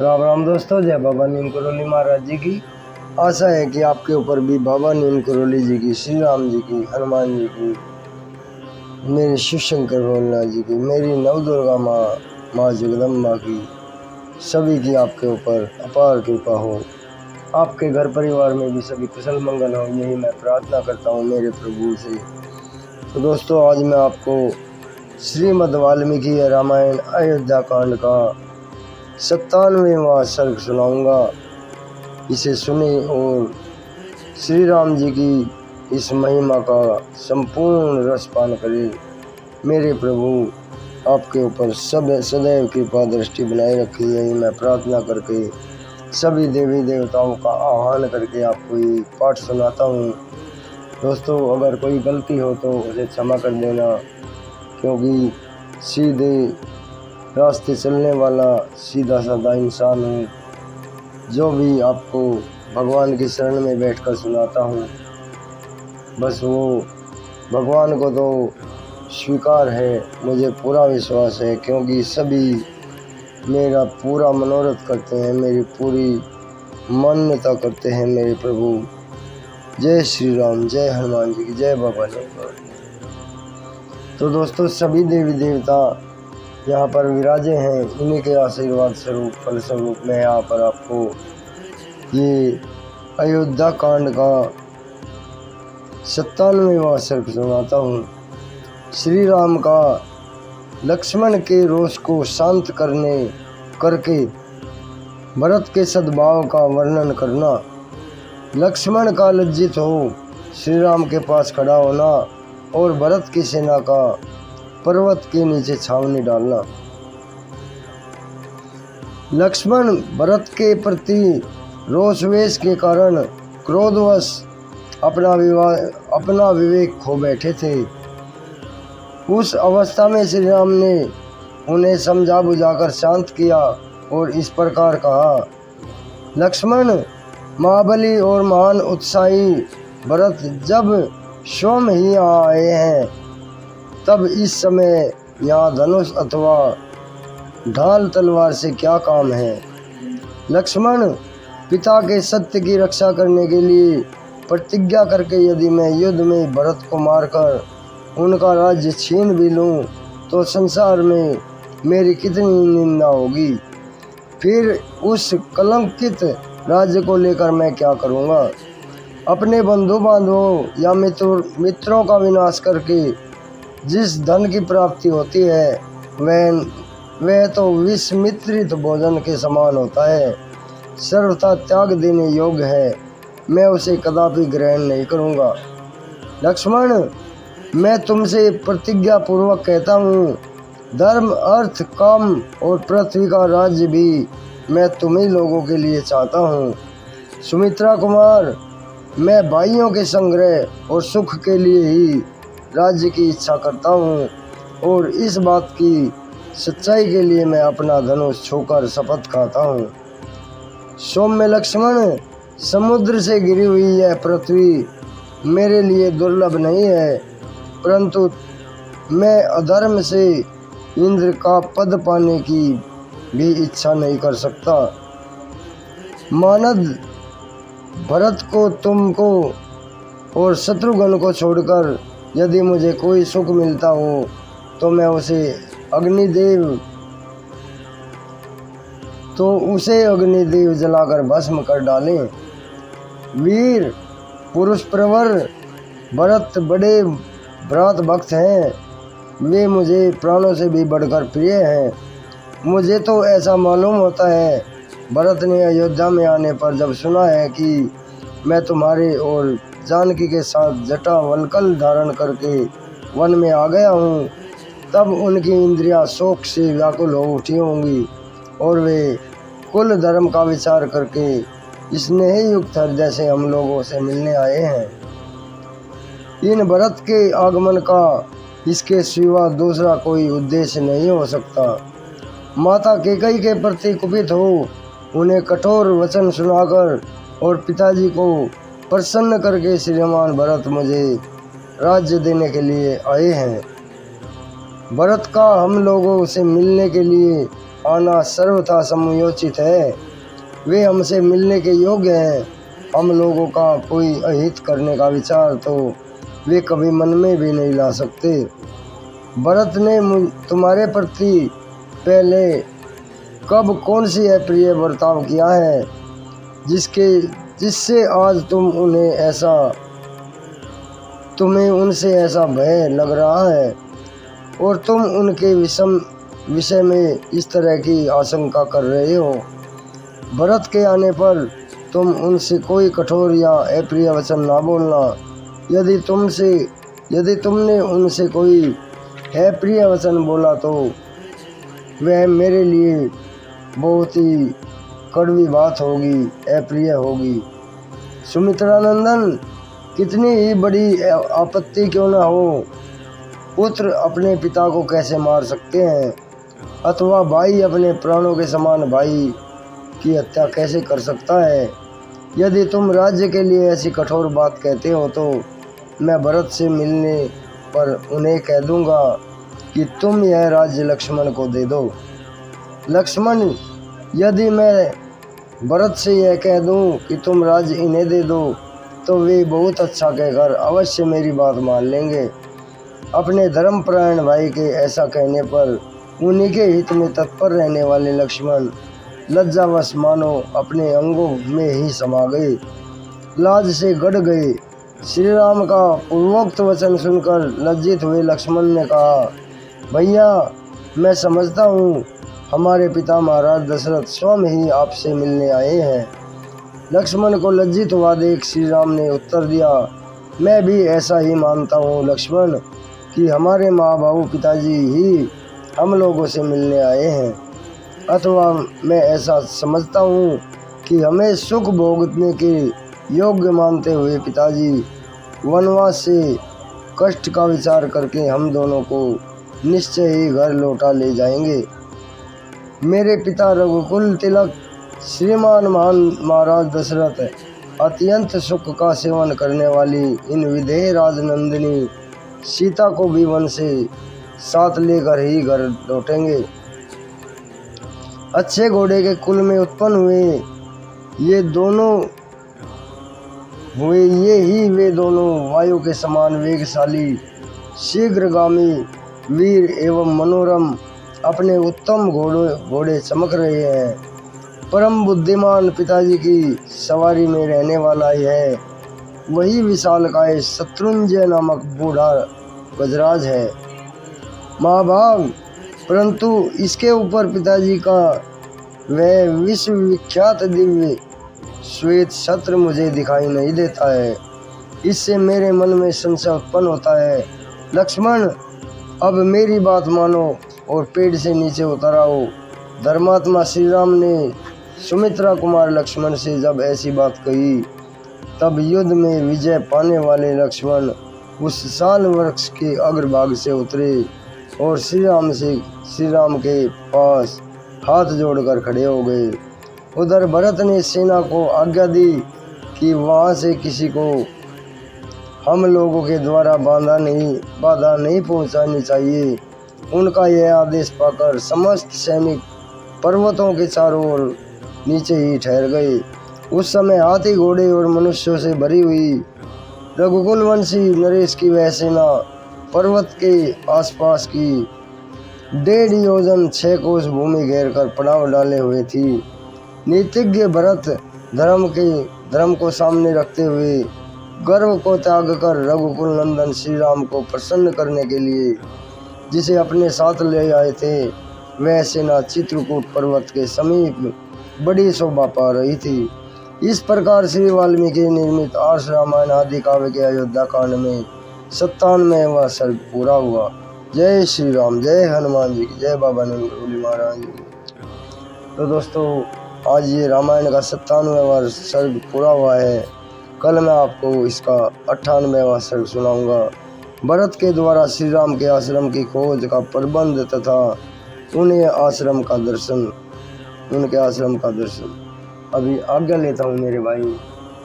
राम राम दोस्तों, जय बाबा नीम करोली महाराज जी की। आशा है कि आपके ऊपर भी बाबा नीम करोली जी की, श्री राम जी की, हनुमान जी की, मेरे शिव शंकर भोलेनाथ जी की, मेरी नवदुर्गा माँ जगदम्बा की, सभी की आपके ऊपर अपार कृपा हो। आपके घर परिवार में भी सभी कुशल मंगल हो, यही मैं प्रार्थना करता हूँ मेरे प्रभु से। तो दोस्तों, आज मैं आपको श्रीमद् वाल्मीकि रामायण अयोध्या कांड का 97वां सर्ग सुनाऊंगा। इसे सुने और श्री राम जी की इस महिमा का संपूर्ण रसपान करें। मेरे प्रभु आपके ऊपर सदैव कृपा दृष्टि बनाए रखी, यही मैं प्रार्थना करके सभी देवी देवताओं का आह्वान करके आपको ये पाठ सुनाता हूँ। दोस्तों, अगर कोई गलती हो तो उसे क्षमा कर देना, क्योंकि सीधे रास्ते चलने वाला सीधा साधा इंसान हूँ। जो भी आपको भगवान की शरण में बैठकर सुनाता हूँ, बस वो भगवान को तो स्वीकार है, मुझे पूरा विश्वास है, क्योंकि सभी मेरा पूरा मनोरथ करते हैं, मेरी पूरी मान्यता करते हैं मेरे प्रभु। जय श्री राम, जय हनुमान जी की, जय बाबा नीम। तो दोस्तों, सभी देवी देवता यहाँ पर विराजे हैं, इन्हीं के आशीर्वाद स्वरूप फल स्वरूप मैं यहाँ पर आपको ये अयोध्या कांड का 97वां सर्ग सुनाता हूँ। श्री राम का लक्ष्मण के रोष को शांत करके भरत के सद्भाव का वर्णन करना। लक्ष्मण का लज्जित हो श्री राम के पास खड़ा होना और भरत की सेना का पर्वत के नीचे छावनी डालना। लक्ष्मण भरत के प्रति रोषवेश के कारण क्रोधवश अपना विवेक खो बैठे थे। उस अवस्था में श्री राम ने उन्हें समझा बुझाकर शांत किया और इस प्रकार कहा, लक्ष्मण, महाबली और महान उत्साही भरत जब स्वयं ही आए हैं, तब इस समय यहाँ धनुष अथवा ढाल तलवार से क्या काम है। लक्ष्मण, पिता के सत्य की रक्षा करने के लिए प्रतिज्ञा करके यदि मैं युद्ध में भरत को मारकर उनका राज्य छीन भी लूं, तो संसार में मेरी कितनी निंदा होगी। फिर उस कलंकित राज्य को लेकर मैं क्या करूंगा। अपने बंधु बांधवों या मित्रों का विनाश करके जिस धन की प्राप्ति होती है, वह तो विस्मित्रित भोजन के समान होता है, सर्वथा त्याग देने योग्य है। मैं उसे कदापि ग्रहण नहीं करूंगा। लक्ष्मण, मैं तुमसे प्रतिज्ञा पूर्वक कहता हूँ, धर्म, अर्थ, काम और पृथ्वी का राज्य भी मैं तुम्ही लोगों के लिए चाहता हूँ। सुमित्रा कुमार, मैं भाइयों के संग्रह और सुख के लिए ही राज्य की इच्छा करता हूँ, और इस बात की सच्चाई के लिए मैं अपना धनुष छोड़कर शपथ खाता हूँ। सौम्य लक्ष्मण, समुद्र से गिरी हुई यह पृथ्वी मेरे लिए दुर्लभ नहीं है, परंतु मैं अधर्म से इंद्र का पद पाने की भी इच्छा नहीं कर सकता। मानद भरत को, तुमको और शत्रुघ्न को छोड़कर यदि मुझे कोई सुख मिलता हो, तो उसे अग्निदेव जलाकर भस्म कर डालें। वीर पुरुष प्रवर भरत बड़े भ्रात भक्त हैं, वे मुझे प्राणों से भी बढ़कर प्रिय हैं। मुझे तो ऐसा मालूम होता है, भरत ने अयोध्या में आने पर जब सुना है कि मैं तुम्हारे और जानकी के साथ जटा वल्कल धारण करके वन में आ गया हूँ, तब उनकी इंद्रियां शोक से व्याकुल हो उठी होंगी और वे कुल धर्म का विचार करके स्नेह युक्त हृदय से हम लोगों से मिलने आए हैं। इन भरत के आगमन का इसके सिवा दूसरा कोई उद्देश्य नहीं हो सकता। माता कैकेयी के प्रति कुपित हो उन्हें कठोर वचन सुनाकर और पिताजी को प्रसन्न करके श्रीमान भरत मुझे राज्य देने के लिए आए हैं। भरत का हम लोगों से मिलने के लिए आना सर्वथा समुचित है। वे हमसे मिलने के योग्य हैं। हम लोगों का कोई अहित करने का विचार तो वे कभी मन में भी नहीं ला सकते। भरत ने तुम्हारे प्रति पहले कब कौन सी अप्रिय बर्ताव किया है जिससे आज तुम्हें उनसे ऐसा भय लग रहा है और तुम उनके विषय में इस तरह की आशंका कर रहे हो। भरत के आने पर तुम उनसे कोई कठोर या अप्रिय वचन ना बोलना। यदि तुमने उनसे कोई अप्रिय वचन बोला तो वह मेरे लिए बहुत ही कड़वी बात होगी, अप्रिय होगी। सुमित्रानंदन, कितनी ही बड़ी आपत्ति क्यों न हो, पुत्र अपने पिता को कैसे मार सकते हैं अथवा भाई अपने प्राणों के समान भाई की हत्या कैसे कर सकता है। यदि तुम राज्य के लिए ऐसी कठोर बात कहते हो तो मैं भरत से मिलने पर उन्हें कह दूंगा कि तुम यह राज्य लक्ष्मण को दे दो। लक्ष्मण, यदि मैं भरत से यह कह दूं कि तुम राज्य इन्हें दे दो तो वे बहुत अच्छा कहकर अवश्य मेरी बात मान लेंगे। अपने धर्मपरायण भाई के ऐसा कहने पर उन्हीं के हित में तत्पर रहने वाले लक्ष्मण लज्जावश मानो अपने अंगों में ही समा गए, लाज से गड़ गए। श्री राम का पूर्वोक्त वचन सुनकर लज्जित हुए लक्ष्मण ने कहा, भैया, मैं समझता हूँ हमारे पिता महाराज दशरथ स्वयं ही आपसे मिलने आए हैं। लक्ष्मण को लज्जित हुआ देख श्री राम ने उत्तर दिया, मैं भी ऐसा ही मानता हूँ लक्ष्मण कि हमारे माँ बाबू पिताजी ही हम लोगों से मिलने आए हैं, अथवा मैं ऐसा समझता हूँ कि हमें सुख भोगने के योग्य मानते हुए पिताजी वनवास से कष्ट का विचार करके हम दोनों को निश्चय ही घर लौटा ले जाएंगे। मेरे पिता रघुकुल तिलक श्रीमान महाराज दशरथ अत्यंत सुख का सेवन करने वाली इन विधेय राजनंदिनी सीता को भी वन से साथ लेकर ही घर लौटेंगे। अच्छे घोड़े के कुल में उत्पन्न हुए वे दोनों वायु के समान वेगशाली, शीघ्रगामी, वीर एवं मनोरम अपने उत्तम घोड़े चमक रहे हैं। परम बुद्धिमान पिताजी की सवारी में रहने वाला है वही विशालकाय शत्रुंजय नामक बूढ़ा गजराज है महाभाग, परंतु इसके ऊपर पिताजी का वह विश्व विख्यात दिव्य श्वेत छत्र मुझे दिखाई नहीं देता है। इससे मेरे मन में संशय उत्पन्न होता है। लक्ष्मण, अब मेरी बात मानो और पेड़ से नीचे उतर आओ। धर्मात्मा श्री राम ने सुमित्रा कुमार लक्ष्मण से जब ऐसी बात कही तब युद्ध में विजय पाने वाले लक्ष्मण उस साल वृक्ष के अग्रभाग से उतरे और श्री राम के पास हाथ जोड़कर खड़े हो गए। उधर भरत ने सेना को आज्ञा दी कि वहां से किसी को हम लोगों के द्वारा बाधा नहीं पहुंचानी चाहिए। उनका यह आदेश पाकर समस्त सैनिक पर्वतों के चारों ओर नीचे ही ठहर गए। उस समय हाथी, घोड़े और मनुष्यों से भरी हुई रघुकुल वंशी नरेश की वह सेना पर्वत के आसपास की 1.5 योजन 6 कोस भूमि घेर कर पड़ाव डाले हुए थी। नीतिज्ञ भरत धर्म को सामने रखते हुए गर्व को त्याग कर रघुकुल नंदन श्री राम को प्रसन्न करने के लिए जिसे अपने साथ ले आए थे वह सेना चित्रकूट पर्वत के समीप बड़ी शोभा पा रही थी। इस प्रकार श्री वाल्मीकि निर्मित आर्ष रामायण आदि काव्य के अयोध्या कांड में 97वां सर्ग पूरा हुआ। जय श्री राम, जय हनुमान जी की, जय बाबा नंदगोली महाराज जी। तो दोस्तों, आज ये रामायण का 97वां सर्ग पूरा हुआ है। कल मैं आपको इसका 98वां सर्ग सुनाऊंगा। भरत के द्वारा श्री राम के आश्रम की खोज का प्रबंध तथा उनके आश्रम का दर्शन। अभी आज्ञा लेता हूँ मेरे भाई।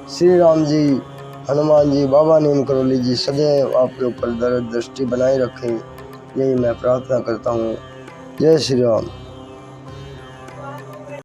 श्री राम जी, हनुमान जी, बाबा नीम करोली जी सदैव आपके ऊपर दृष्टि बनाए रखें, यही मैं प्रार्थना करता हूँ। जय श्री राम।